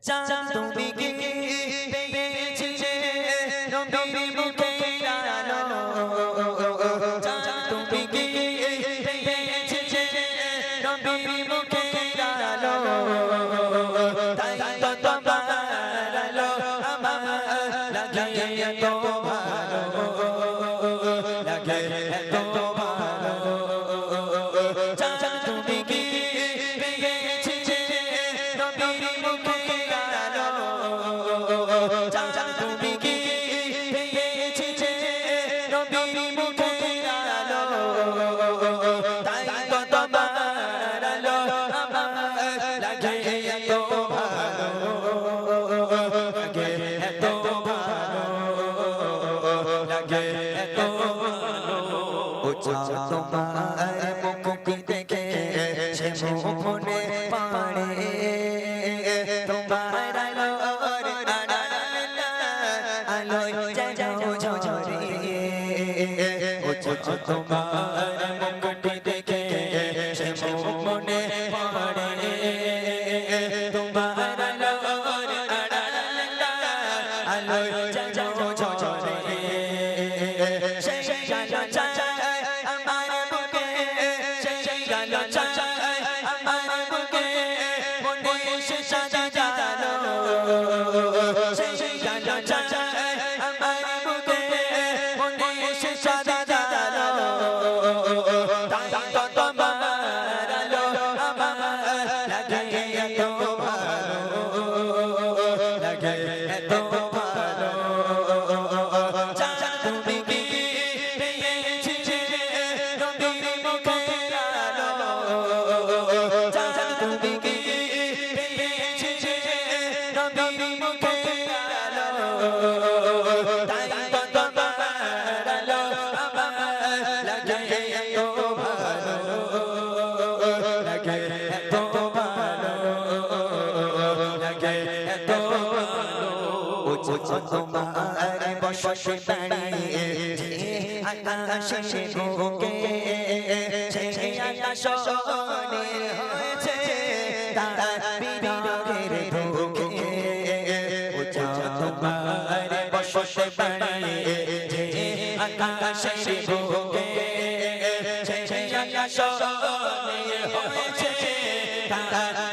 চাঁদ তুমি কি পেয়েছিলে নবীর মুখে আলো চাঁদ তুমি কি পেয়েছিলে নবীর মুখে আলো তাই তো তোমার আলো আমার লাগে এত ভালো লাগে এত ভালো চাঁদ তুমি কি পেয়েছিলে নবীর মুখে আলো চাঁদ তুমি কি পেয়েছিলে নবীর মুখে আলো তাই তো তোমার আলো আমার লাগে এত ভালো লাগে এত ভালো লাগে এত ভালো ও চাঁদ তোমার মুখটি দেখে সে মনে পাড়ে তোমার আলোর আলোয় যাও ঝরে ও চাঁদ তোমার মুখটি দেখে সে মনে পাড়ে তোমার আলোর আলোয় যাও ঝরে সেই আলো চাই আমার বুকে সেই আলো চাই আমার বুকে মনে এসে সাজা জালো সেই আলো চাই আমার বুকে মনে এসে সাজা জালো তাই তো তোমার আলো আমার লাগে এত ভালো লাগে এত ভালো চাঁদ তুমি কি পেয়েছিলে নবীর মুখে আলো চাঁদ তুমি কি পেয়েছিলে নবীর মুখে আলো তাই তো তোমার আলো আমার লাগে এত ভালো লাগে এত ভালো লাগে এত ভালো ও চাঁদ তোমার বসে দাঁড়িয়ে আকাশে বুকে সেই আকাশ নীল হয়েছে তার বিরহের বুকে ও চাঁদ তোমার বসে দাঁড়িয়ে আকাশে বুকে সেই আকাশ নীল হয়েছে তার